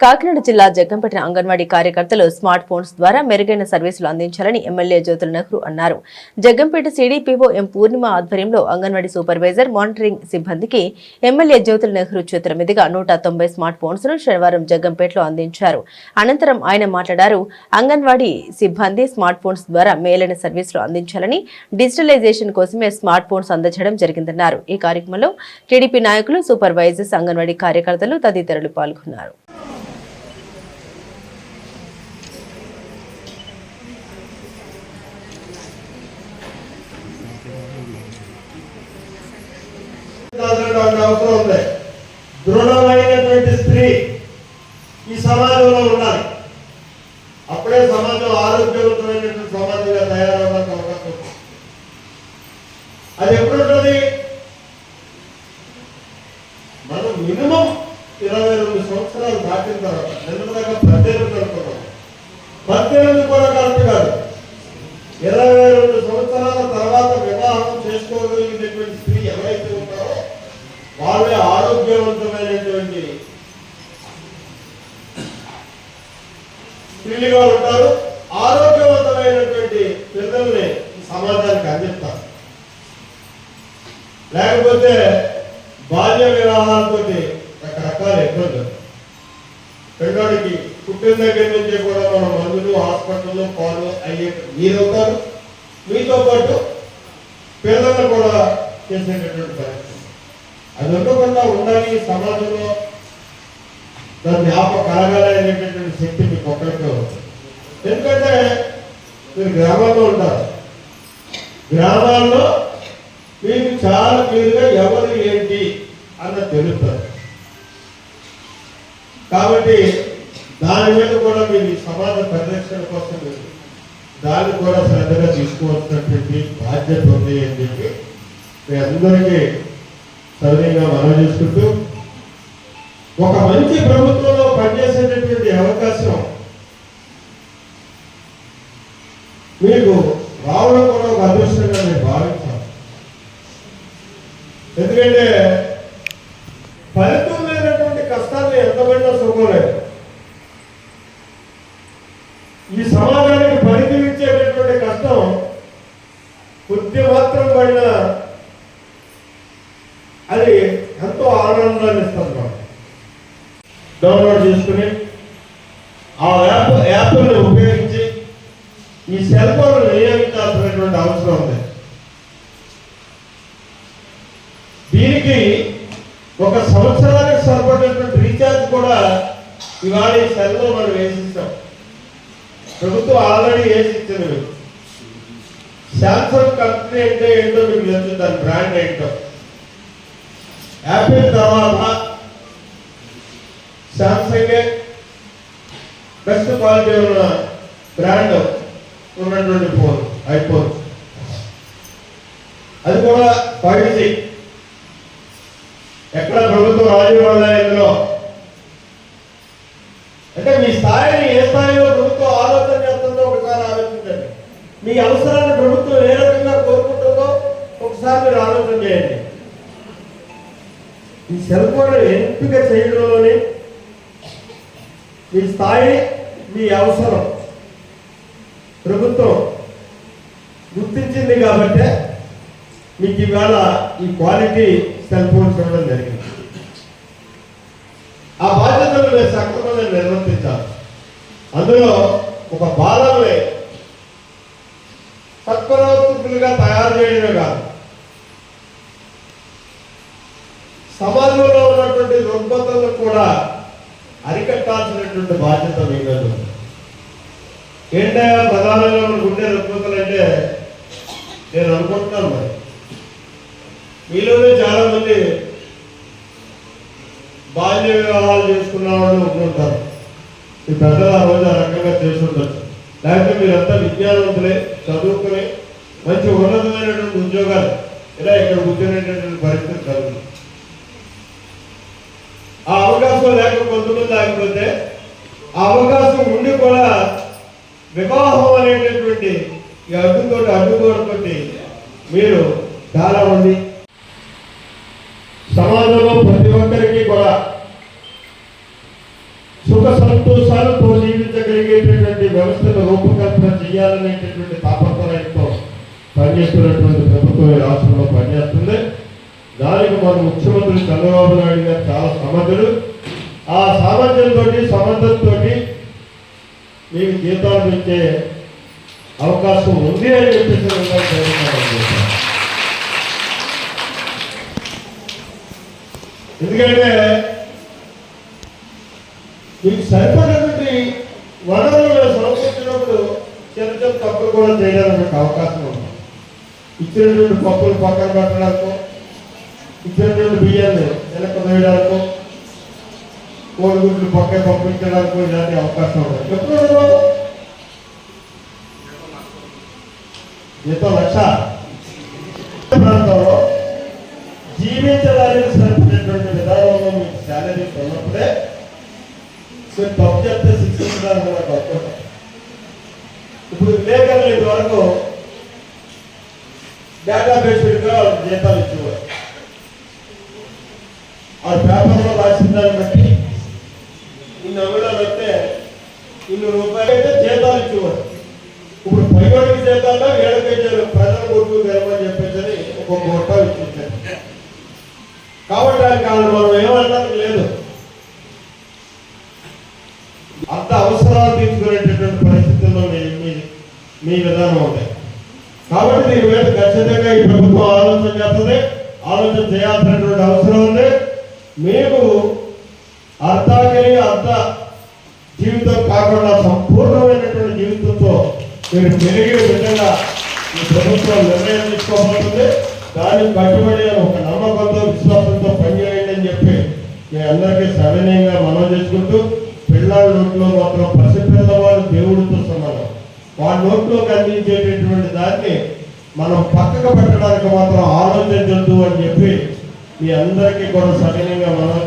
కాకినాడ జిల్లా జగ్గంపేట అంగన్వాడీ కార్యకర్తలు smart phones ద్వారా మెరుగైన సర్వీసులు అందించాలని ఎమ్మెల్యే జ్యోతుల నెహ్రూ అన్నారు. జగ్గంపేట సిడిపిఓ ఎం పూర్ణిమ ఆధ్వర్యంలో అంగన్వాడీ సూపర్వైజర్, మానిటరింగ్ సిబ్బందికి ఎమ్మెల్యే జ్యోతుల నెహ్రూ చేతుల మీదుగా 190 స్మార్ట్ ఫోన్స్ ను శనివారం జగ్గంపేటలో అందించారు. అనంతరం ఆయన మాట్లాడారు. అంగన్వాడీ సిబ్బంది స్మార్ట్ ఫోన్స్ ద్వారా మేలైన సర్వీసులు అందించాలని, డిజిటలైజేషన్ కోసమే స్మార్ట్ ఫోన్స్ అందజేయడం జరిగిందన్నారు. ఈ కార్యక్రమంలో టీడీపీ నాయకులు, సూపర్వైజర్స్, అంగన్వాడీ కార్యకర్తలు తదితరులు పాల్గొన్నారు. అవసరం ఉంది. దృఢమైనటువంటి స్త్రీ ఈ సమాజంలో ఉండాలి. అప్పుడే సమాజం ఆరోగ్యవంతమైనటువంటి సమాజంగా తయారవడానికి అవకాశం ఉంది. అది ఎప్పుడు ఉంటుంది? మనం మినిమం 22 సంవత్సరాలు దాటిన తర్వాత, నిన్నదాకా 18 అనుకున్నాం, 18 కూడా కరెక్ట్ కాదు. 22 సంవత్సరాల తర్వాత వివాహం చేసుకోగలిగినటువంటి స్త్రీ ఎవరైతే ఉంటారో వాళ్ళే ఆరోగ్యవంతమైనటువంటి స్త్రీలుగా ఉంటారు. ఆరోగ్యవంతమైనటువంటి పిల్లల్ని సమాజానికి అందిస్తారు. లేకపోతే బాల్య వివాహాలతో రకరకాల ఇబ్బందులు. పిల్లడికి పుట్టిన దగ్గర నుంచి కూడా మనం మందులు, హాస్పిటల్లో పాలు అయ్యే మీరవుతారు. మీతో పాటు పిల్లలను కూడా చేసేటటువంటి పరిస్థితి. అది ఉండకుండా ఉండాలి. సమాజంలో దాని జ్ఞాపకం కలగాలనేటటువంటి శక్తి మీకు ఒక్కరికే ఉంటుంది. ఎందుకంటే మీరు గ్రామాల్లో ఉంటారు. గ్రామాల్లో మీకు చాలా క్లియర్గా ఎవరు ఏంటి అన్న తెలుస్తారు. కాబట్టి దాని మీద కూడా మీరు సమాజ పరిరక్షణ కోసం దాన్ని కూడా శ్రద్ధగా తీసుకోవాల్సినటువంటి బాధ్యత ఉంది అని చెప్పి మీ అందరికీ సవినయంగా మనం చేసుకుంటూ, ఒక మంచి ప్రభుత్వంలో పనిచేసేటటువంటి అవకాశం మీకు రావడం కూడా ఒక అదృష్టంగా నేను భావించాను. ఎందుకంటే ఫలితం లేనటువంటి కష్టాన్ని ఎంతమంది సుఖం లేదు. ఈ సమాజానికి పరిధి ఇచ్చేటటువంటి కష్టం కొద్ది మాత్రం పడిన అది ఎంతో ఆనందాన్ని ఇస్తుంది. మనం డౌన్లోడ్ చేసుకుని ఆ యాప్ని ఉపయోగించి ఈ సెల్ ఫోన్ వినియోగించాల్సినటువంటి అవసరం ఉంది. దీనికి ఒక సంవత్సరానికి సరిపడినటువంటి రీఛార్జ్ కూడా ఇవాళ ఈ సెల్లో మనం వేసిస్తాం. ప్రభుత్వం ఆల్రెడీ వేసి ఇచ్చింది. శాంసంగ్ కంపెనీ అంటే ఏంటో మీకు తెలుసు, దాని బ్రాండ్ ఏంటో. యాపిల్ తర్వాత శాంసంగే బెస్ట్ క్వాలిటీ ఉన్న బ్రాండ్ ఉన్నటువంటి ఫోన్ ఐఫోన్. అది కూడా 5G. ఎక్కడ ప్రభుత్వం రాజీవాడ ఇందులో అంటే మీ స్థాయిని ఏ స్థాయిలో ప్రభుత్వం ఆలోచన చేస్తుందో ఒకసారి ఆలోచించండి. మీ అవసరాన్ని ప్రభుత్వం ఏ రకంగా కోరుకుంటుందో ఒకసారి మీరు ఆలోచన చేయండి. ఈ సెల్ ఫోన్ ఎంపిక చేయడంలోని మీ స్థాయి, మీ అవసరం ప్రభుత్వం గుర్తించింది కాబట్టి మీకు ఇవాళ ఈ క్వాలిటీ సెల్ ఫోన్స్ ఇవ్వడం జరిగింది. ఆ బాధ్యతలు మీరు సక్రమంగా నిర్వర్తించాలి. అందులో ఒక బాలల్ని సత్ప్రవర్తకులుగా తయారు చేయడమే కాదు, సమాజంలో ఉన్నటువంటి రుగ్మతలను కూడా అరికట్టాల్సినటువంటి బాధ్యత మీ మీద ఉంది. ఏంటంటే ప్రధానంగా ఉండే రుగ్మతలు అంటే నేను అనుకుంటున్నాను, మరి మీలోనే చాలా మంది బాల్య వివాహాలు చేసుకున్న వాళ్ళు ఉంటుంటారు. మీ పెద్దలు ఆ రోజు ఆ రకంగా చేసి ఉండొచ్చు. లేకపోతే మీరంతా విద్యావంతులే, చదువుకుని మంచి ఉన్నతమైనటువంటి ఉద్యోగాలు ఇలా ఇక్కడ కూర్చునేటటువంటి పరిస్థితి కలుగుతుంది. ఆ అవకాశం లేక కొంతమంది ఆగిపోతే, ఆ అవకాశం ఉండి కూడా వివాహం అనేటటువంటి ఈ అడ్డుకోవడంతో మీరు చాలా మంది సమాజంలో ప్రతి ఒక్కరికి కూడా జీవించగలిగేటటువంటి వ్యవస్థను రూపకల్పన చేయాలనేటటువంటి తాపత్రయంతో పనిచేస్తున్నటువంటి ప్రభుత్వం ఈ రాష్ట్రంలో పనిచేస్తుంది. దానికి మన ముఖ్యమంత్రి చంద్రబాబు నాయుడు గారు చాలా సమర్థుడు. ఆ సామర్థ్యంతో సమర్థంతో మీకు జీతాలు పెంచే అవకాశం ఉంది అని చెప్పేసి ఎందుకంటే మీకు సరిపడినటువంటి వనరులు సమకూర్చినప్పుడు చిన్న చిన్న తప్పులు కూడా చేయడానికి అవకాశం ఉంది. ఇచ్చినటువంటి పప్పులు పక్కన పెట్టడానికో, ఇచ్చినటువంటి బియ్యాన్ని వెనక వేయడానికో, కోడిగుడ్లు పక్కన పంపించడానికో ఇలాంటి అవకాశం ఉంది. ఎప్పుడు జీతం లక్ష ప్రాంతంలో జీవించడానికి సరిపడేటువంటి విధానంలో మీకు శాలరీ ఉన్నప్పుడే మీరు తప్పు చెప్తే శిక్షించడానికి నాకు అవకాశం. ఇప్పుడు విలేకరులు ఇంతవరకు డేటాబేస్డ్గా జీతాలు ఇచ్చేవారు. ఆ పేపర్లో రాసిన దాన్ని బట్టి ఇన్ని అమలు వస్తే ₹200 అయితే జీతాలు ఇచ్చేవారు. ఇప్పుడు పైవాడికి జీతాల్లో 7 కేజీలు ప్రజల కొడుకు గెలవని చెప్పేసి ఒక గొట్ట ఇచ్చేసారు. కాబట్టి వాళ్ళు మనం ఏమనడానికి లేదు. అంత అవసరాలు తీసుకునేటటువంటి పరిస్థితుల్లో మీ విధానం ఉంటాయి. కాబట్టి దీని మీద ఖచ్చితంగా ఈ ప్రభుత్వం ఆలోచన చేస్తుంది. ఆలోచన చేయాల్సినటువంటి అవసరం ఉంది. మీకు అర్థాకలి అర్థ జీవితం కాకుండా సంపూర్ణమైనటువంటి జీవితంతో మీరు పెరిగిన విధంగా ఈ ప్రభుత్వం నిర్ణయం తీసుకోబోతుంది. దానికి కట్టుబడి ఒక నమ్మకంతో విశ్వాసంతో పనిచేయండి అని చెప్పి మీ అందరికీ సవినయంగా మనం చేసుకుంటూ, పిల్లల నోట్లో మాత్రం పసిపిల్లవాడు దేవుడితో సమానం. వాళ్ళ నోట్లోకి అందించేటటువంటి దాన్ని మనం పక్కకు పెట్టడానికి మాత్రం ఆలోచించద్దు అని చెప్పి మీ అందరికీ కూడా సవినయంగా మనం